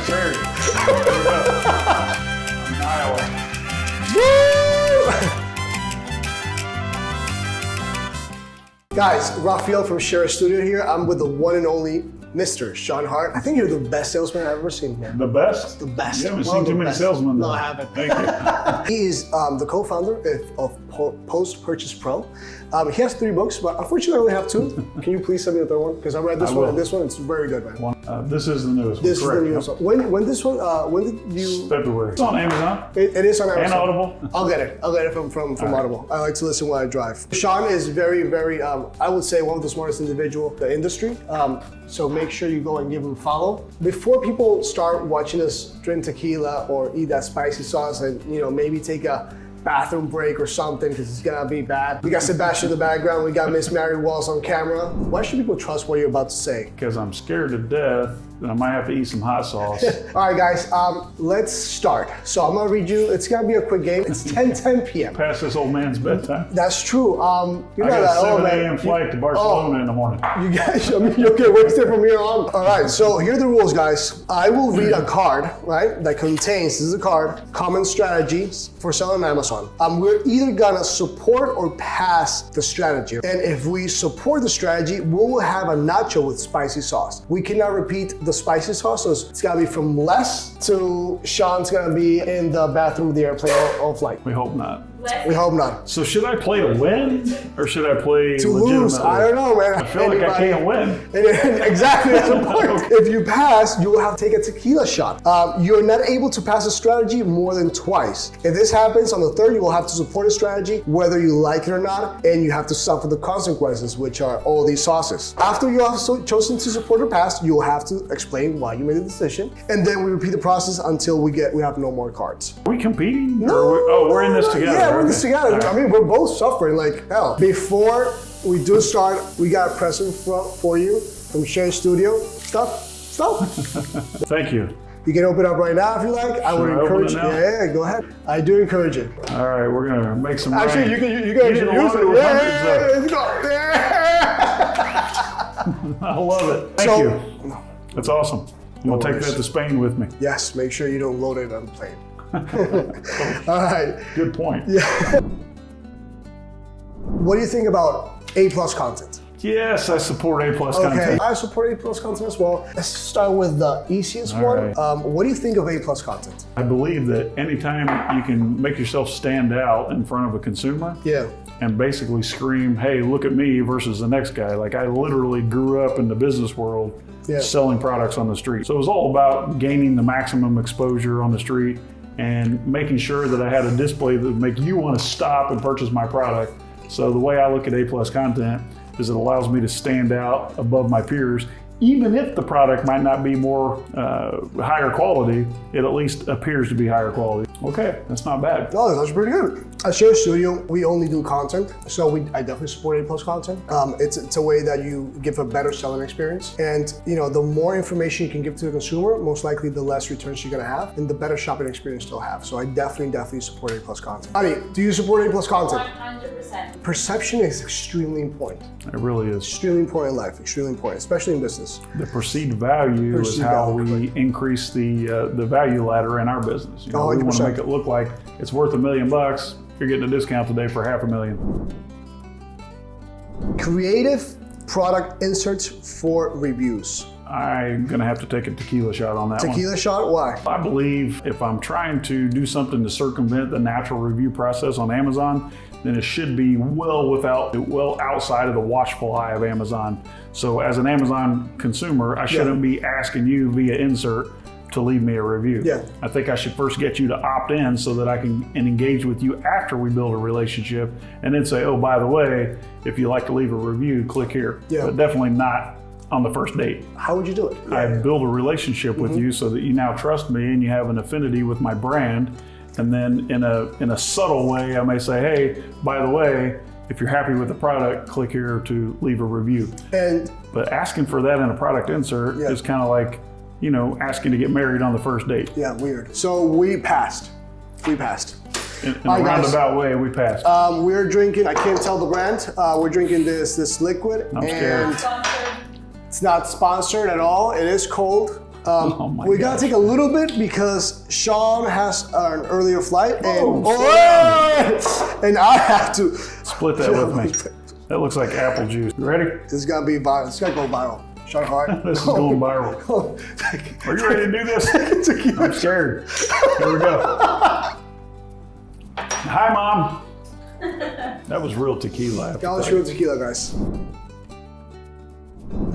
cherry. There we go. Iowa. Guys, Rafael from ShareIt Studios here. I'm with the one and only Mr. Sean Hart. I think you're the best salesman I've ever seen, man. The best? The best. You haven't seen too many salesmen, though. No, I haven't. Thank you. He is the co-founder of Post Purchase Pro. He has 3 books, but unfortunately I only have 2. Can you please send me the third one? Because I read this one and this one. It's very good, man. This is the newest one. This is the newest one. When this one? When did you? February. It's on Amazon. It is on Amazon. And Audible. I'll get it. I'll get it from Audible. I like to listen while I drive. Sean is very, very, I would say one of the smartest individuals in the industry. So make sure you go and give him a follow. Before people start watching us drink tequila or eat that spicy sauce and maybe take a bathroom break or something because it's gonna be bad. We got Sebastian in the background. We got Miss Mary Walls on camera. Why should people trust what you're about to say? Because I'm scared to death that I might have to eat some hot sauce. All right, guys, let's start. So I'm gonna read you. It's gonna be a quick game. It's 10 p.m. Past this old man's bedtime. That's true. You're not that old, man. I got a 7 a.m. flight to Barcelona in the morning. You guys, you'll get wasted from here on. All right, so here are the rules, guys. I will read a card, right, that contains, this is a card, common strategies for selling on Amazon. We're either gonna support or pass the strategy. And if we support the strategy, we'll have a nacho with spicy sauce. We cannot repeat the spicy sauce, so it's gotta be from less to Sean's gonna be in the bathroom of the airplane all flight. We hope not. We hope not. So should I play to win or should I play to lose? I don't know, man. I feel like I can't win. Exactly, that's the point. If you pass, you will have to take a tequila shot. You're not able to pass a strategy more than twice. If this happens on the third, you will have to support a strategy, whether you like it or not, and you have to suffer the consequences, which are all these sauces. After you have chosen to support or pass, you will have to explain why you made the decision, and then we repeat the process until we have no more cards. Are we competing? No. We're in this together. Yeah, we're in this together. I mean, we're both suffering like hell. Before we do start, we got a present for you from ShareIt Studios. Stop. Thank you. You can open it up right now if you like. I would encourage you. Yeah, go ahead. I do encourage it. All right, we're gonna make some. Actually, you can use it. I love it. Thank you. That's awesome. I'm gonna take that to Spain with me. Yes, make sure you don't load it on the plane. All right. Good point. Yeah. What do you think about A+ content? Yes, I support A+ content. I support A+ content as well. Let's start with the easiest one. Right. What do you think of A+ content? I believe that anytime you can make yourself stand out in front of a consumer, and basically scream, hey, look at me versus the next guy. Like I literally grew up in the business world selling products on the street. So it was all about gaining the maximum exposure on the street and making sure that I had a display that would make you want to stop and purchase my product. So the way I look at A+ content is it allows me to stand out above my peers. Even if the product might not be more higher quality, it at least appears to be higher quality. Okay, that's not bad. No, that's pretty good. At ShareIt Studio, we only do content, so I definitely support A+ content. It's a way that you give a better selling experience, and the more information you can give to the consumer, most likely the less returns you're gonna have, and the better shopping experience you'll have. So I definitely support A+ content. Adi, do you support A+ content? 100%. Perception is extremely important. It really is. Extremely important in life, extremely important, especially in business. The perceived value is how we increase the value ladder in our business. We want to make it look like it's worth $1 million. You're getting a discount today for $500,000. Creative product inserts for reviews. I'm gonna have to take a tequila shot on that one. Tequila shot, why? I believe if I'm trying to do something to circumvent the natural review process on Amazon, then it should be well outside of the watchful eye of Amazon. So as an Amazon consumer, I shouldn't be asking you via insert to leave me a review. I think I should first get you to opt in so that I can engage with you after we build a relationship, and then say, oh, by the way, if you'd like to leave a review, click here. But definitely not on the first date. How would you do it? I build a relationship with you so that you now trust me and you have an affinity with my brand. And then in a subtle way, I may say, hey, by the way, if you're happy with the product, click here to leave a review. But asking for that in a product insert is kind of like, asking to get married on the first date. Yeah, weird. So we passed. In a roundabout way, we passed. We're drinking, I can't tell the brand, we're drinking this liquid. I'm scared. It's not sponsored at all. It is cold. We gotta take a little bit because Sean has an earlier flight, and and I have to split that with me. That looks like apple juice. You ready? This is gonna be viral. It's gonna go viral. Sean Hart. This is going viral. Are you ready to do this? I'm scared. Here we go. Hi, Mom. That was real tequila. That was real tequila, guys.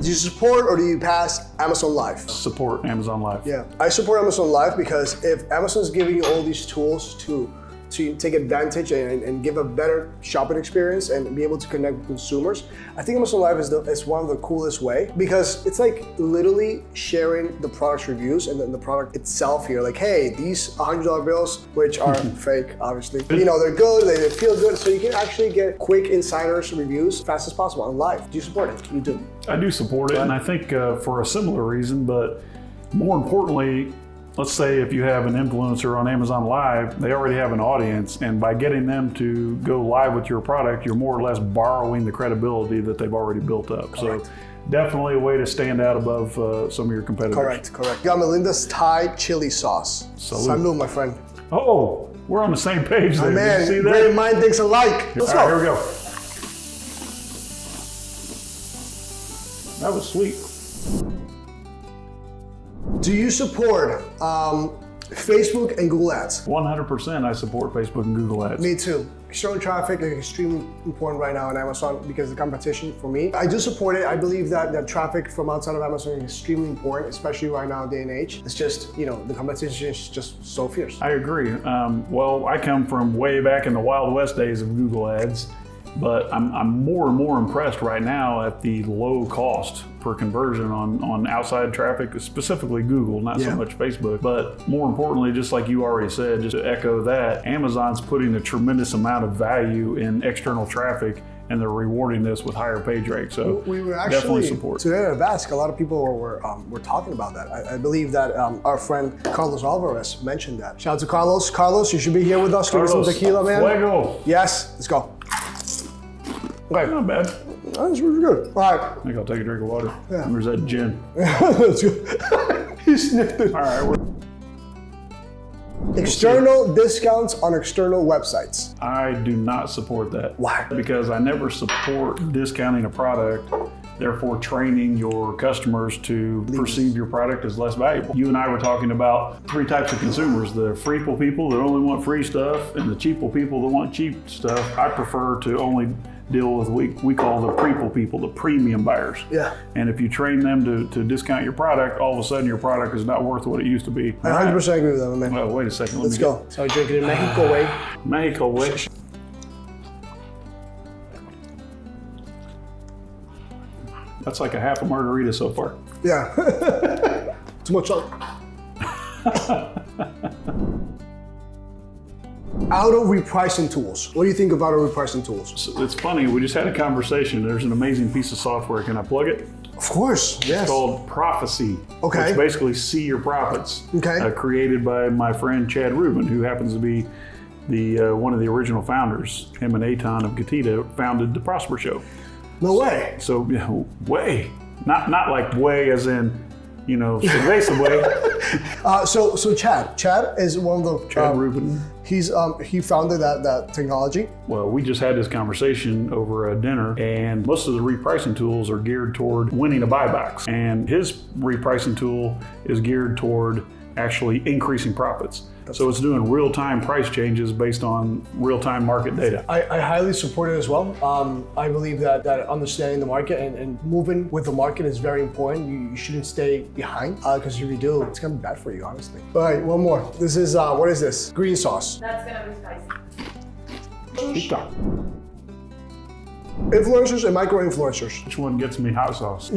Do you support or do you pass Amazon Live? Support Amazon Live. Yeah, I support Amazon Live because if Amazon's giving you all these tools to take advantage and give a better shopping experience and be able to connect with consumers, I think Amazon Live is one of the coolest way because it's like literally sharing the product's reviews and then the product itself here. Like, hey, these $100 bills, which are fake, obviously, you know, they're good, they feel good, so you can actually get quick insiders reviews fast as possible on Live. Do you support it? You do. I do support it, and I think for a similar reason, but more importantly, let's say if you have an influencer on Amazon Live, they already have an audience, and by getting them to go live with your product, you're more or less borrowing the credibility that they've already built up. Correct. So definitely a way to stand out above some of your competitors. Correct. Got Melinda's Thai chili sauce. Salud, my friend. Oh, we're on the same page there. Man, Did you see that? great mind thinks alike. Let's go. Here we go. That was sweet. Do you support Facebook and Google Ads? 100% I support Facebook and Google Ads. Me too. External traffic is extremely important right now on Amazon because of the competition for me. I do support it. I believe that traffic from outside of Amazon is extremely important, especially right now, day and age. It's just, you know, the competition is just so fierce. I agree. Well, I come from way back in the Wild West days of Google Ads, but I'm more and more impressed right now at the low cost per conversion on outside traffic, specifically Google, not so much Facebook. But more importantly, just like you already said, just to echo that, Amazon's putting a tremendous amount of value in external traffic, and they're rewarding this with higher page rates. So we were definitely actually support. Today at Ask, a lot of people were talking about that. I believe that our friend Carlos Alvarez mentioned that. Shout out to Carlos. Carlos, you should be here with us drinking some tequila, man. Fuego. Yes, let's go. Okay. Not bad. That's really good. All right. I think I'll take a drink of water. Yeah. Where's that gin? Let's go. He sniffed it. All right. External discounts on external websites. I do not support that. Why? Because I never support discounting a product, therefore training your customers to perceive your product as less valuable. You and I were talking about three types of consumers: the freeple people that only want free stuff, and the cheaple people that want cheap stuff. I prefer to only deal with we call the preeple people, the premium buyers. Yeah. And if you train them to discount your product, all of a sudden your product is not worth what it used to be. I 100% agree with that, man. Oh, wait a second. Let's go. So I drink it in Mexico way. Mexico way. That's like a half a margarita so far. Yeah. Too much salt. Auto repricing tools. What do you think of auto repricing tools? So it's funny, we just had a conversation. There's an amazing piece of software. Can I plug it? Of course, yes. It's called Prophecy. Okay. Which basically see your profits. Okay. Created by my friend Chad Rubin, who happens to be the one of the original founders. Him and Eitan of Gatita founded the Prosper Show. No way. So, way. Not like way as in, you know, cerveza way. So Chad is one of the Chad Rubin. He founded that technology. Well, we just had this conversation over a dinner, and most of the repricing tools are geared toward winning a buy box, and his repricing tool is geared toward actually increasing profits. So it's doing real-time price changes based on real-time market data. I highly support it as well. I believe that understanding the market and moving with the market is very important. You shouldn't stay behind because if you do, it's gonna be bad for you, honestly. All right, one more. This is, what is this? Green sauce. That's gonna be spicy. Influencers and micro-influencers. Which one gets me hot sauce?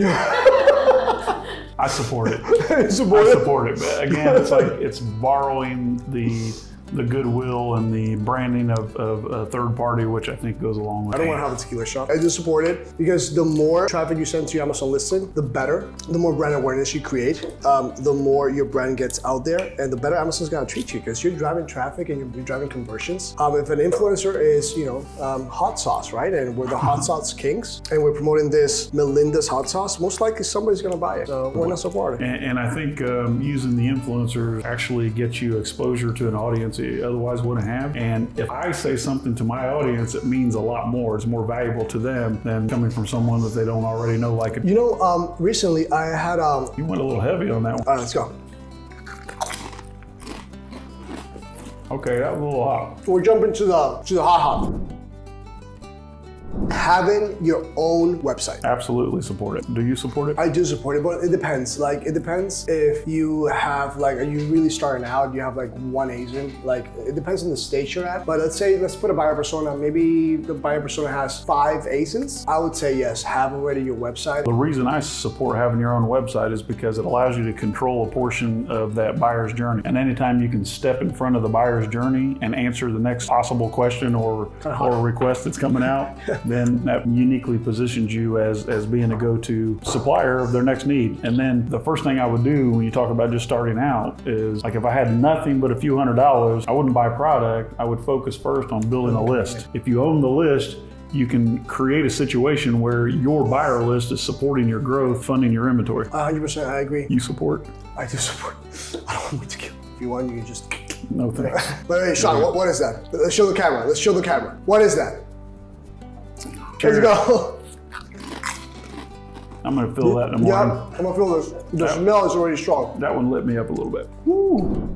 I support it. Support I it? support it. But again, it's like it's borrowing the the goodwill and the branding of a third party, which I think goes along with it. I don't want to have a tequila shop. I do support it because the more traffic you send to your Amazon listing, the better. The more brand awareness you create, the more your brand gets out there, and the better Amazon's gonna treat you because you're driving traffic and you're driving conversions. If an influencer is, hot sauce, right? And we're the hot sauce kings, and we're promoting this Melinda's hot sauce, most likely somebody's gonna buy it. So we're not supporting. And I think using the influencers actually gets you exposure to an audience you otherwise wouldn't have. And if I say something to my audience, it means a lot more. It's more valuable to them than coming from someone that they don't already know, like it. Recently I had You went a little heavy on that one. All right, let's go. Okay, that was a little hot. We're jumping to the hot. Having your own website. Absolutely support it. Do you support it? I do support it, but it depends. It depends if you have are you really starting out? Do you have one agent? It depends on the stage you're at. But let's put a buyer persona. Maybe the buyer persona has 5 agents. I would say yes, have already your website. The reason I support having your own website is because it allows you to control a portion of that buyer's journey. And anytime you can step in front of the buyer's journey and answer the next possible question or request that's coming out, then that uniquely positions you as being a go-to supplier of their next need. And then the first thing I would do when you talk about just starting out is if I had nothing but a few $100s, I wouldn't buy product. I would focus first on building a list. If you own the list, you can create a situation where your buyer list is supporting your growth, funding your inventory. 100%, I agree. You support? I do support. I don't want to kill. If you want, you can just. No thanks. But hey, Sean, what is that? Let's show the camera. What is that? Let's go. I'm gonna fill that in the morning. Yeah, I'm gonna feel this. The smell is already strong. That one lit me up a little bit. Woo.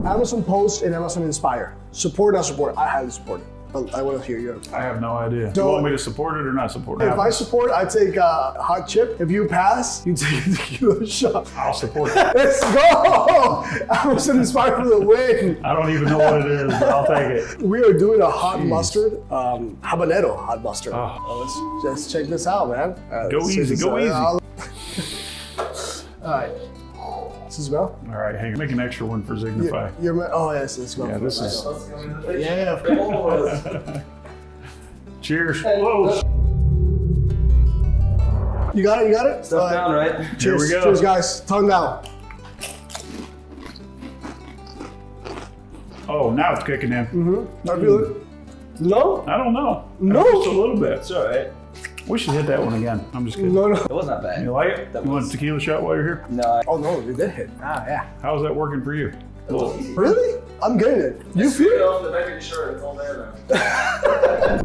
Amazon Post and Amazon Inspire. Support or not support? I highly support it. I want to hear you. I have no idea. Do you want me to support it or not support it? If I support, I take a hot chip. If you pass, you take a tequila shot. I'll support it. Let's go! Amazon Inspire for the win. I don't even know what it is, but I'll take it. We are doing a hot mustard, habanero hot mustard. Oh. Let's check this out, man. Go easy. All right. Does it smell? All right, hang on. Make an extra one for Signify. Yes, it smells. Yeah, this is. Yeah, of course. Cheers. Whoa. You got it? Stuff down, right? Cheers. Here we go. Cheers, guys. Tongue down. Oh, now it's kicking in. Mm-hmm. I feel it. No? I don't know. No. Just a little bit. It's all right. We should hit that one again. I'm just kidding. No. It was not bad. You like it? You want a tequila shot while you're here? No. Oh, no, it did hit. Yeah. How's that working for you? Really? I'm getting it. You feel it? on the back of your shirt. It's all there now.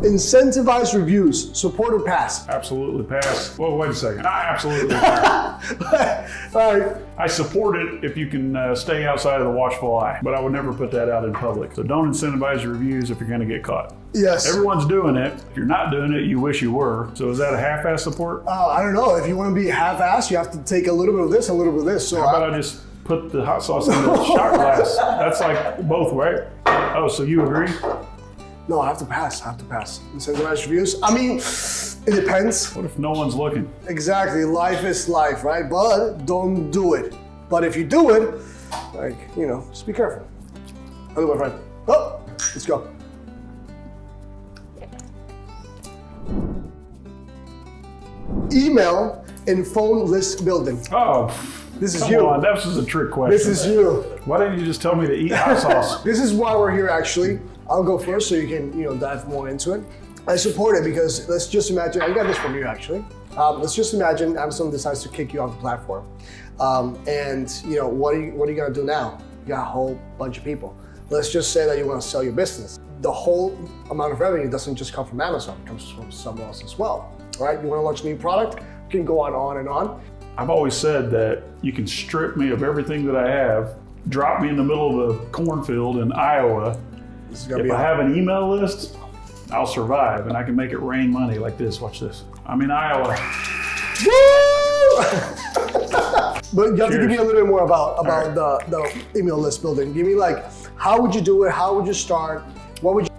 Incentivize reviews. Support or pass? Absolutely pass. Whoa, wait a second. I absolutely pass. All right. I support it if you can stay outside of the watchful eye, but I would never put that out in public. So don't incentivize your reviews if you're going to get caught. Yes. Everyone's doing it. If you're not doing it, you wish you were. So is that a half-ass support? I don't know. If you want to be half-assed, you have to take a little bit of this, a little bit of this. So How about I just put the hot sauce in the shot glass? That's like both, right? Oh, so you agree? No, I have to pass. Incentivize reviews. I mean, it depends. What if no one's looking? Exactly. Life is life, right? But don't do it. But if you do it, just be careful. Hello, my friend. Oh, let's go. Email and phone list building. Oh, this is come you. on, that was a trick question. This is you. Why didn't you just tell me to eat hot sauce? This is why we're here, actually. I'll go first so you can, dive more into it. I support it because let's just imagine, I got this from you, actually. Let's just imagine Amazon decides to kick you off the platform. What are you gonna do now? You got a whole bunch of people. Let's just say that you wanna sell your business. The whole amount of revenue doesn't just come from Amazon, it comes from somewhere else as well. All right, you wanna launch a new product, you can go on and on. I've always said that you can strip me of everything that I have, drop me in the middle of a cornfield in Iowa. If I have an email list, I'll survive and I can make it rain money like this. Watch this. I'm in Iowa. But you have to give me a little bit more about the email list building. Give me how would you do it? How would you start?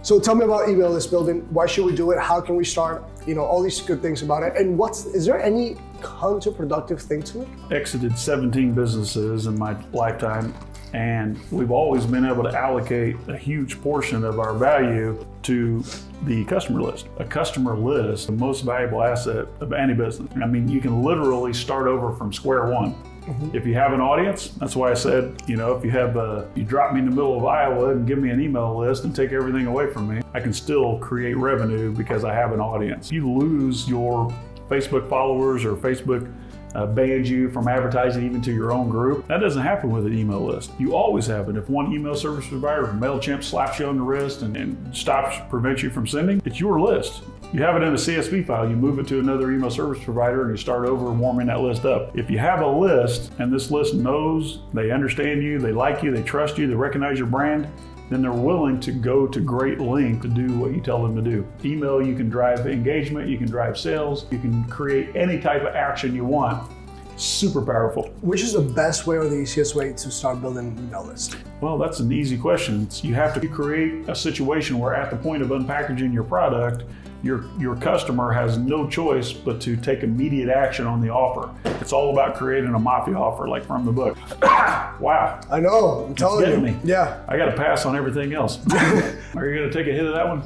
So tell me about email list building. Why should we do it? How can we start? All these good things about it. And is there any counterproductive thing to it? Exited 17 businesses in my lifetime, and we've always been able to allocate a huge portion of our value to the customer list. A customer list, the most valuable asset of any business. I mean, you can literally start over from square one. If you have an audience, that's why I said, you know, if you drop me in the middle of Iowa and give me an email list and take everything away from me, I can still create revenue because I have an audience. You lose your Facebook followers or Facebook bans you from advertising even to your own group. That doesn't happen with an email list. You always have it. If one email service provider from MailChimp slaps you on the wrist and prevents you from sending, it's your list. You have it in a CSV file, you move it to another email service provider and you start over warming that list up. If you have a list and this list knows, they understand you, they like you, they trust you, they recognize your brand, then they're willing to go to great length to do what you tell them to do. Email, you can drive engagement, you can drive sales, you can create any type of action you want. Super powerful. Which is the best way or the easiest way to start building an email list? Well, that's an easy question. You have to create a situation where at the point of unpackaging your product, your customer has no choice but to take immediate action on the offer. It's all about creating a mafia offer, like from the book. Wow. I know, I'm telling you. Me. Yeah. I got to pass on everything else. Are you going to take a hit of that one?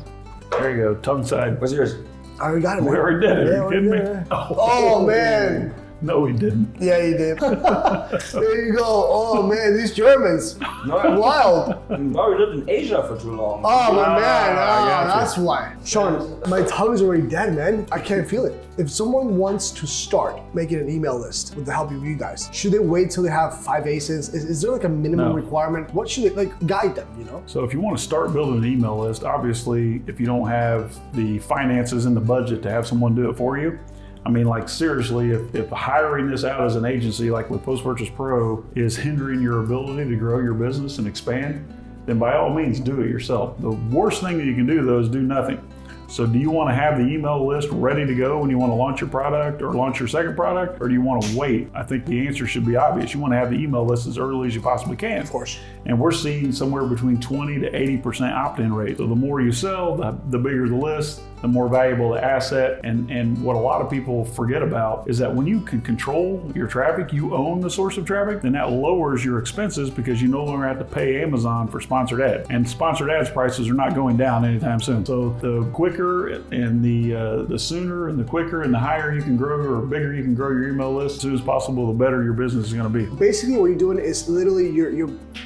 There you go, tongue side. What's yours? I already got it, man. We already did it. Yeah, Are you kidding me? Oh, man. No, he didn't. Yeah, he did. There you go. Oh, man, these Germans. Wild. No, we lived in Asia for too long. Oh, my man. I got That's why. Sean, my tongue's already dead, man. I can't feel it. If someone wants to start making an email list with the help of you guys, should they wait till they have 5 ACEs? Is there like a minimum requirement? What should they, guide them, you know? So if you want to start building an email list, obviously, if you don't have the finances and the budget to have someone do it for you, I mean, like seriously, if hiring this out as an agency, like with Post Purchase Pro, is hindering your ability to grow your business and expand, then by all means, do it yourself. The worst thing that you can do though is do nothing. So do you want to have the email list ready to go when you want to launch your product or launch your second product, or do you want to wait? I think the answer should be obvious. You want to have the email list as early as you possibly can. Of course. And we're seeing somewhere between 20 to 80% opt-in rate. So the more you sell, the bigger the list, the more valuable the asset. And what a lot of people forget about is that when you can control your traffic, you own the source of traffic, then that lowers your expenses because you no longer have to pay Amazon for sponsored ads. And sponsored ads prices are not going down anytime soon. So the quicker and the sooner and the quicker and the higher you can grow or bigger you can grow your email list as soon as possible, the better your business is going to be. Basically what you're doing is literally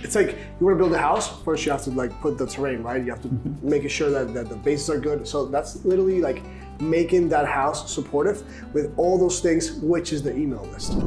it's like you want to build a house, first you have to like put the terrain, right? You have to make sure that the bases are good. So that's literally like making that house supportive with all those things, which is the email list.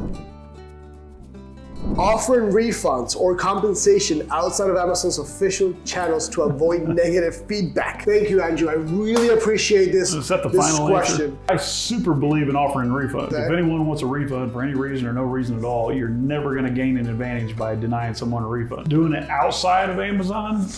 Offering refunds or compensation outside of Amazon's official channels to avoid negative feedback. Thank you, Andrew. I really appreciate this, Is that the this final question. answer? I super believe in offering refunds. Okay. If anyone wants a refund for any reason or no reason at all, you're never going to gain an advantage by denying someone a refund. Doing it outside of Amazon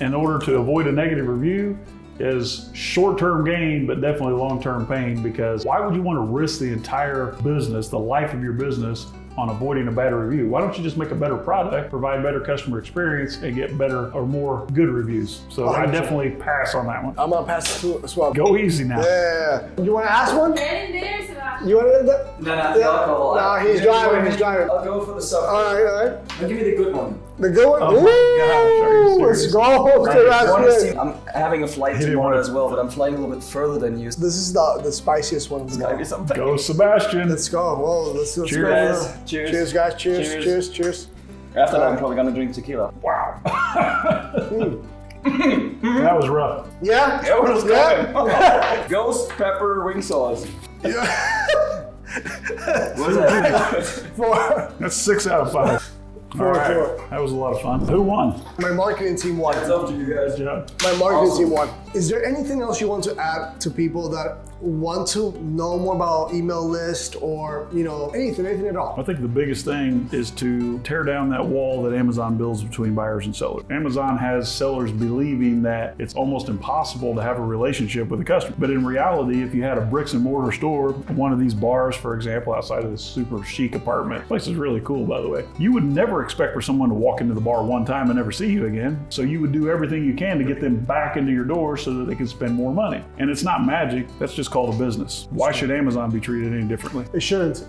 in order to avoid a negative review is short-term gain, but definitely long-term pain, because why would you want to risk the entire business, the life of your business, on avoiding a bad review? Why don't you just make a better product, provide better customer experience, and get better or more good reviews? So I definitely pass on that one. I'm gonna pass it to as well. Go easy now. Yeah. You want to ask one? Get in there, Sebastian. You want to? No, he's driving. I'll go for the soft. All right. I'll give you the good one. The good one. Oh my gosh, are you Let's serious? go. Sebastian. I'm having a flight Hit it tomorrow once. as well, but I'm flying a little bit further than you. This is the spiciest one. Maybe something. Go Sebastian. Let's go. Whoa, let's Cheers. go. Guys. Cheers. Cheers, guys. Cheers. Cheers. Cheers. Cheers. After that, I'm probably gonna drink tequila. Wow. That was rough. Yeah. Yeah, what is Yeah. going? Ghost pepper wing sauce. Yeah. What is that? 4. That's 6 out of 5. All right. 4. That was a lot of fun. Who won? My marketing team won. It's up to you guys. Good job. My marketing Awesome. team won. Is there anything else you want to add to people that want to know more about email list or, anything at all? I think the biggest thing is to tear down that wall that Amazon builds between buyers and sellers. Amazon has sellers believing that it's almost impossible to have a relationship with a customer. But in reality, if you had a bricks and mortar store, one of these bars, for example, outside of this super chic apartment, the place is really cool, by the way, you would never expect for someone to walk into the bar one time and never see you again. So you would do everything you can to get them back into your door so that they can spend more money. And it's not magic, that's just called a business. Why should Amazon be treated any differently? It shouldn't.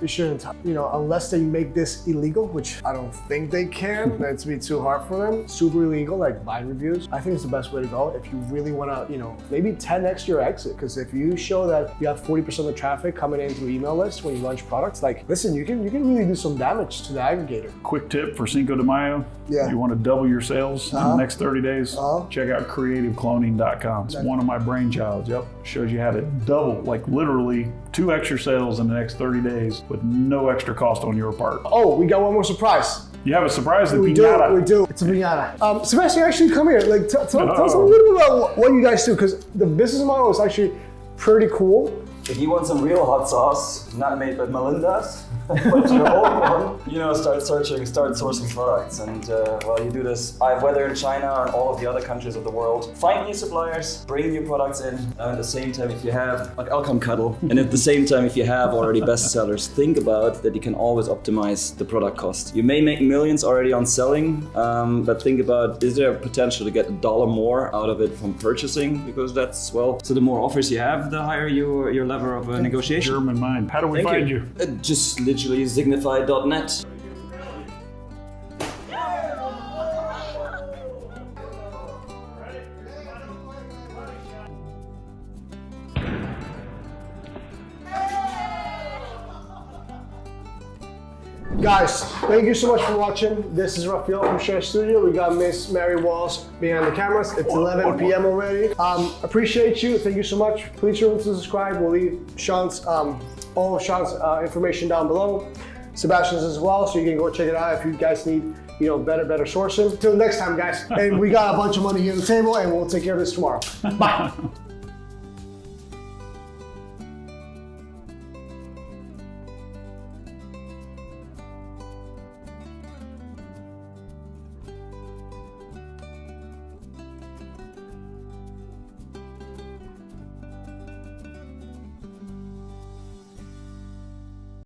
You know, unless they make this illegal, which I don't think they can. That's be too hard for them. Super illegal, like buying reviews. I think it's the best way to go if you really want to, you know, maybe 10x your exit. Because if you show that you have 40% of the traffic coming in through email lists when you launch products, like, listen, you can really do some damage to the aggregator. Quick tip for Cinco de Mayo. Yeah. You want to double your sales in the next 30 days? Check out creativecloning.com. It's one of my brainchilds. Yep. Shows you how to double, like literally 2 extra sales in the next 30 days with no extra cost on your part. Oh, we got one more surprise. You have a surprise that We do. It's a piñata. Sebastian, actually come here. Like, tell us a little bit about what you guys do, because the business model is actually pretty cool. If you want some real hot sauce, not made by Melinda's, but your own one, you know, start sourcing products. And while you do this, whether in China and all of the other countries of the world, find new suppliers, bring new products in. At the same time, if you have, like, I'll come cuddle. And at the same time, if you have already bestsellers, think about that you can always optimize the product cost. You may make millions already on selling, but think about, is there a potential to get $1 more out of it from purchasing? Because that's, well, so the more offers you have, the higher your level of negotiation. German mind. How do we find you? Just literally signify.net. Guys, thank you so much for watching. This is Rafael from ShareIt Studio. We got Miss Mary Walls behind the cameras. It's 11 p.m. already. Appreciate you. Thank you so much. Please remember to subscribe. We'll leave Sean's all of Sean's information down below. Sebastian's as well, so you can go check it out if you guys need, you know, better sourcing. Till next time, guys. And we got a bunch of money here on the table, and we'll take care of this tomorrow. Bye.